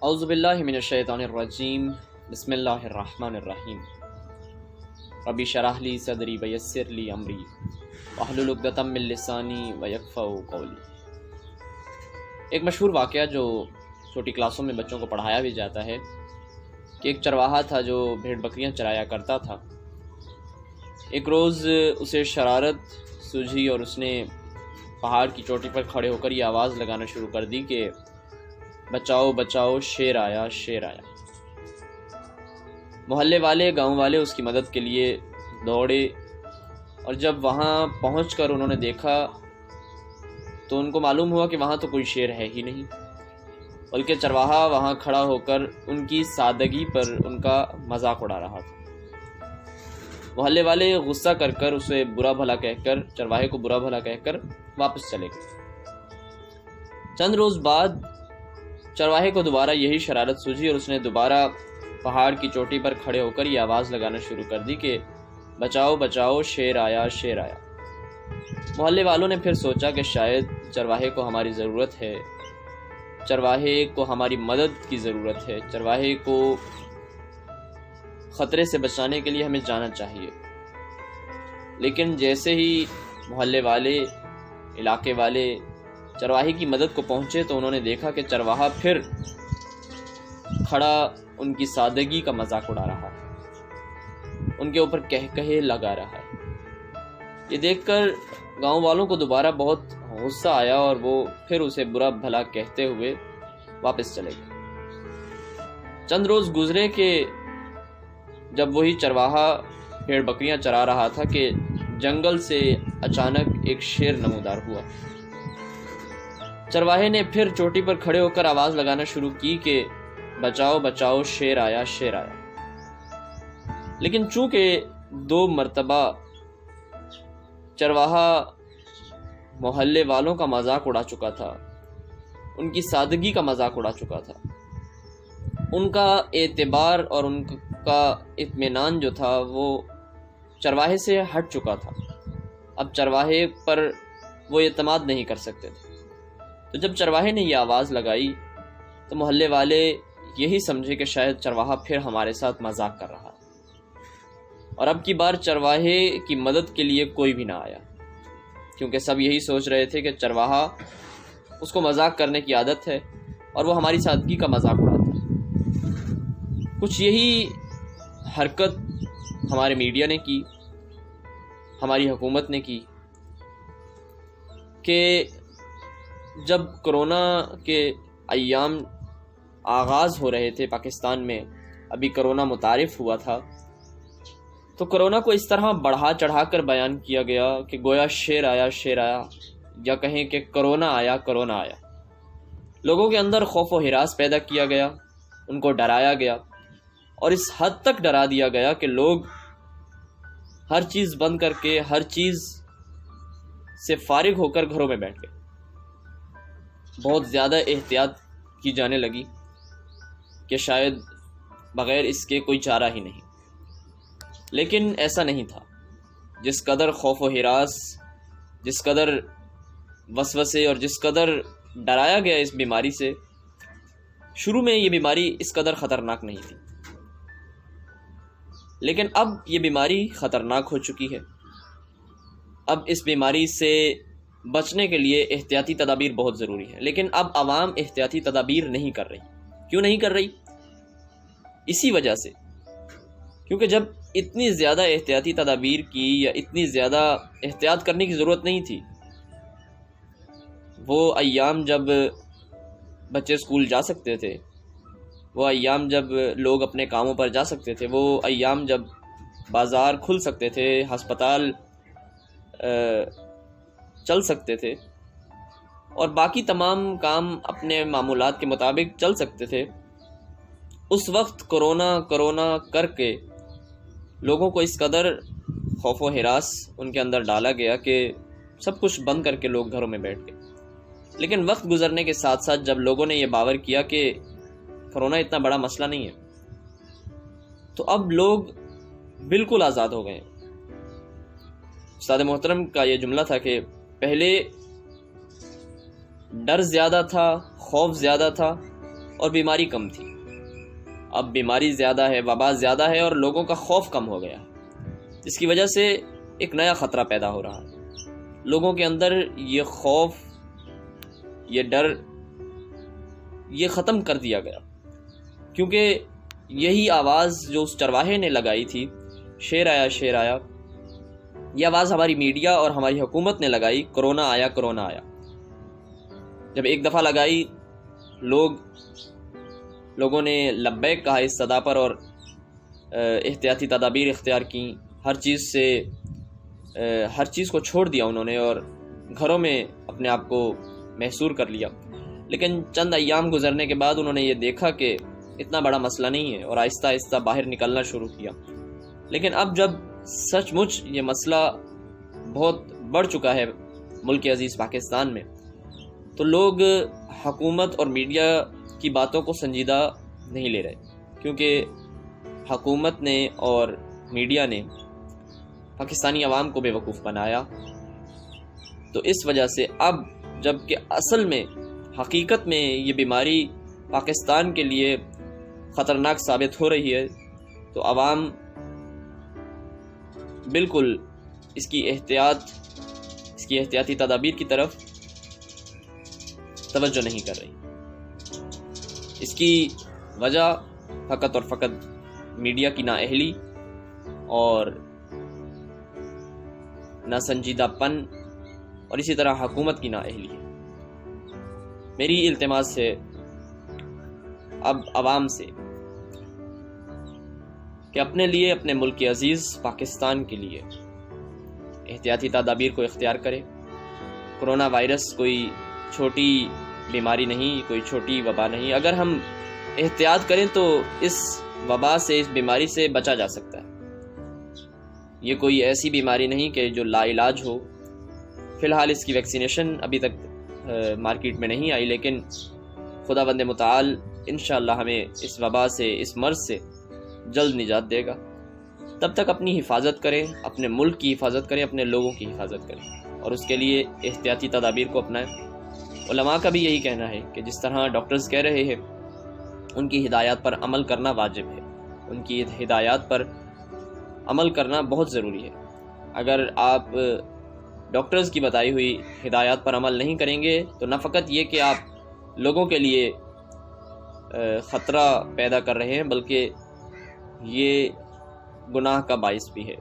اعوذ باللہ من الشیطان الرجیم بسم اللہ الرحمن الرحیم ربی شرح لی صدری ویسر لی امری واحلل عقدۃ من لسانی ویفقہوا قولی۔ ایک مشہور واقعہ جو چھوٹی کلاسوں میں بچوں کو پڑھایا بھی جاتا ہے کہ ایک چرواہا تھا جو بھیڑ بکریاں چرایا کرتا تھا۔ ایک روز اسے شرارت سوجھی اور اس نے پہاڑ کی چوٹی پر کھڑے ہو کر یہ آواز لگانا شروع کر دی کہ بچاؤ بچاؤ شیر آیا شیر آیا۔ محلے والے گاؤں والے اس کی مدد کے لیے دوڑے، اور جب وہاں پہنچ کر انہوں نے دیکھا تو ان کو معلوم ہوا کہ وہاں تو کوئی شیر ہے ہی نہیں، بلکہ چرواہا وہاں کھڑا ہو کر ان کی سادگی پر ان کا مذاق اڑا رہا تھا۔ محلے والے غصہ کر کر اسے برا بھلا کہہ کر چرواہے کو برا بھلا کہہ کر واپس چلے گئے۔ چند روز بعد چرواہے کو دوبارہ یہی شرارت سوجھی اور اس نے دوبارہ پہاڑ کی چوٹی پر کھڑے ہو کر یہ آواز لگانا شروع کر دی کہ بچاؤ بچاؤ شیر آیا شیر آیا۔ محلے والوں نے پھر سوچا کہ شاید چرواہے کو ہماری ضرورت ہے، چرواہے کو ہماری مدد کی ضرورت ہے، چرواہے کو خطرے سے بچانے کے لیے ہمیں جانا چاہیے۔ لیکن جیسے ہی محلے والے، علاقے والے چرواہے کی مدد کو پہنچے تو انہوں نے دیکھا کہ چرواہا پھر کھڑا ان کی سادگی کا مذاق اڑا رہا ہے، ان کے اوپر کہے لگا رہا ہے۔ یہ دیکھ کر گاؤں والوں کو دوبارہ بہت غصہ آیا اور وہ پھر اسے برا بھلا کہتے ہوئے واپس چلے گئے۔ چند روز گزرے کہ جب وہی چرواہا بھیڑ بکریاں چرا رہا تھا کہ جنگل سے اچانک ایک شیر نمودار ہوا۔ چرواہے نے پھر چوٹی پر کھڑے ہو کر آواز لگانا شروع کی کہ بچاؤ بچاؤ شیر آیا شیر آیا۔ لیکن چونکہ 2 مرتبہ چرواہا محلے والوں کا مذاق اڑا چکا تھا، ان کی سادگی کا مذاق اڑا چکا تھا، ان کا اعتبار اور ان کا اطمینان جو تھا وہ چرواہے سے ہٹ چکا تھا۔ اب چرواہے پر وہ اعتماد نہیں کر سکتے تھے۔ تو جب چرواہے نے یہ آواز لگائی تو محلے والے یہی سمجھے کہ شاید چرواہا پھر ہمارے ساتھ مذاق کر رہا ہے، اور اب کی بار چرواہے کی مدد کے لیے کوئی بھی نہ آیا، کیونکہ سب یہی سوچ رہے تھے کہ چرواہا اس کو مذاق کرنے کی عادت ہے اور وہ ہماری سادگی کا مذاق اڑاتا ہے۔ کچھ یہی حرکت ہمارے میڈیا نے کی، ہماری حکومت نے کی، کہ جب کرونا کے ایام آغاز ہو رہے تھے پاکستان میں، ابھی کرونا متعارف ہوا تھا، تو کرونا کو اس طرح بڑھا چڑھا کر بیان کیا گیا کہ گویا شیر آیا شیر آیا، یا کہیں کہ کرونا آیا کرونا آیا۔ لوگوں کے اندر خوف و ہراس پیدا کیا گیا، ان کو ڈرایا گیا، اور اس حد تک ڈرا دیا گیا کہ لوگ ہر چیز بند کر کے، ہر چیز سے فارغ ہو کر گھروں میں بیٹھ گئے۔ بہت زیادہ احتیاط کی جانے لگی کہ شاید بغیر اس کے کوئی چارہ ہی نہیں۔ لیکن ایسا نہیں تھا۔ جس قدر خوف و ہراس، جس قدر وسوسے اور جس قدر ڈرایا گیا اس بیماری سے، شروع میں یہ بیماری اس قدر خطرناک نہیں تھی، لیکن اب یہ بیماری خطرناک ہو چکی ہے۔ اب اس بیماری سے بچنے کے لیے احتیاطی تدابیر بہت ضروری ہے، لیکن اب عوام احتیاطی تدابیر نہیں کر رہی۔ کیوں نہیں کر رہی؟ اسی وجہ سے کیونکہ جب اتنی زیادہ احتیاطی تدابیر کی، یا اتنی زیادہ احتیاط کرنے کی ضرورت نہیں تھی، وہ ایام جب بچے اسکول جا سکتے تھے، وہ ایام جب لوگ اپنے کاموں پر جا سکتے تھے، وہ ایام جب بازار کھل سکتے تھے، ہسپتال چل سکتے تھے، اور باقی تمام کام اپنے معمولات کے مطابق چل سکتے تھے، اس وقت کرونا کر کے لوگوں کو اس قدر خوف و ہراس ان کے اندر ڈالا گیا کہ سب کچھ بند کر کے لوگ گھروں میں بیٹھ گئے۔ لیکن وقت گزرنے کے ساتھ ساتھ جب لوگوں نے یہ باور کیا کہ کرونا اتنا بڑا مسئلہ نہیں ہے، تو اب لوگ بالکل آزاد ہو گئے۔ استاد محترم کا یہ جملہ تھا کہ پہلے ڈر زیادہ تھا، خوف زیادہ تھا، اور بیماری کم تھی. اب بیماری زیادہ ہے، وبا زیادہ ہے اور لوگوں کا خوف کم ہو گیا ہے، جس کی وجہ سے ایک نیا خطرہ پیدا ہو رہا ہے. لوگوں کے اندر یہ خوف، یہ ڈر، یہ ختم کر دیا گیا، کیونکہ یہی آواز جو اس چرواہے نے لگائی تھی، شیر آیا شیر آیا، یہ آواز ہماری میڈیا اور ہماری حکومت نے لگائی، کرونا آیا کرونا آیا. جب ایک دفعہ لگائی، لوگوں نے لبیک کہا اس صدا پر اور احتیاطی تدابیر اختیار کی. ہر چیز کو چھوڑ دیا انہوں نے اور گھروں میں اپنے آپ کو محصور کر لیا. لیکن چند ایام گزرنے کے بعد انہوں نے یہ دیکھا کہ اتنا بڑا مسئلہ نہیں ہے اور آہستہ آہستہ باہر نکلنا شروع کیا. لیکن اب جب سچ مچ یہ مسئلہ بہت بڑھ چکا ہے ملک عزیز پاکستان میں، تو لوگ حکومت اور میڈیا کی باتوں کو سنجیدہ نہیں لے رہے، کیونکہ حکومت نے اور میڈیا نے پاکستانی عوام کو بے وقوف بنایا. تو اس وجہ سے اب جب کہ اصل میں حقیقت میں یہ بیماری پاکستان کے لیے خطرناک ثابت ہو رہی ہے، تو عوام بالکل اس کی احتیاطی تدابیر کی طرف توجہ نہیں کر رہی. اس کی وجہ فقط اور فقط میڈیا کی نااہلی اور ناسنجیدہ پن اور اسی طرح حکومت کی نااہلی ہے. میری التماس ہے اب عوام سے کہ اپنے لیے، اپنے ملک عزیز پاکستان کے لیے احتیاطی تدابیر کو اختیار کرے. کرونا وائرس کوئی چھوٹی بیماری نہیں، کوئی چھوٹی وبا نہیں. اگر ہم احتیاط کریں تو اس وبا سے، اس بیماری سے بچا جا سکتا ہے. یہ کوئی ایسی بیماری نہیں کہ جو لا علاج ہو. فی الحال اس کی ویکسینیشن ابھی تک مارکیٹ میں نہیں آئی، لیکن خداوند متعال انشاءاللہ ہمیں اس وبا سے، اس مرض سے جلد نجات دے گا. تب تک اپنی حفاظت کریں، اپنے ملک کی حفاظت کریں، اپنے لوگوں کی حفاظت کریں اور اس کے لیے احتیاطی تدابیر کو اپنائیں. علماء کا بھی یہی کہنا ہے کہ جس طرح ڈاکٹرز کہہ رہے ہیں، ان کی ہدایات پر عمل کرنا واجب ہے، ان کی ہدایات پر عمل کرنا بہت ضروری ہے. اگر آپ ڈاکٹرز کی بتائی ہوئی ہدایات پر عمل نہیں کریں گے تو نہ فقط یہ کہ آپ لوگوں کے لیے خطرہ پیدا کر رہے ہیں، بلکہ یہ گناہ کا باعث بھی ہے.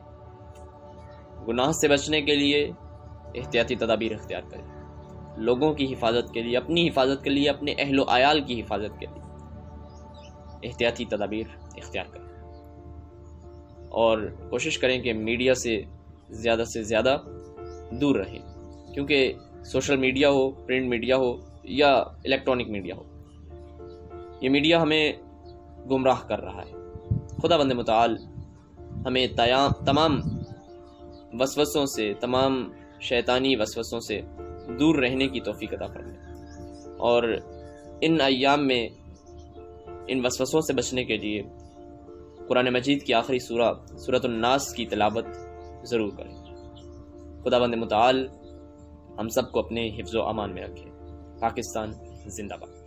گناہ سے بچنے کے لیے احتیاطی تدابیر اختیار کریں، لوگوں کی حفاظت کے لیے، اپنی حفاظت کے لیے، اپنے اہل و عیال کی حفاظت کے لیے احتیاطی تدابیر اختیار کریں اور کوشش کریں کہ میڈیا سے زیادہ دور رہیں، کیونکہ سوشل میڈیا ہو، پرنٹ میڈیا ہو یا الیکٹرانک میڈیا ہو، یہ میڈیا ہمیں گمراہ کر رہا ہے. خداوند متعال ہمیں تمام وسوسوں سے، تمام شیطانی وسوسوں سے دور رہنے کی توفیق عطا فرمائے اور ان ایام میں ان وسوسوں سے بچنے کے لیے قرآن مجید کی آخری سورۃ الناس کی تلاوت ضرور کریں. خداوند متعال ہم سب کو اپنے حفظ و امان میں رکھے. پاکستان زندہ باد.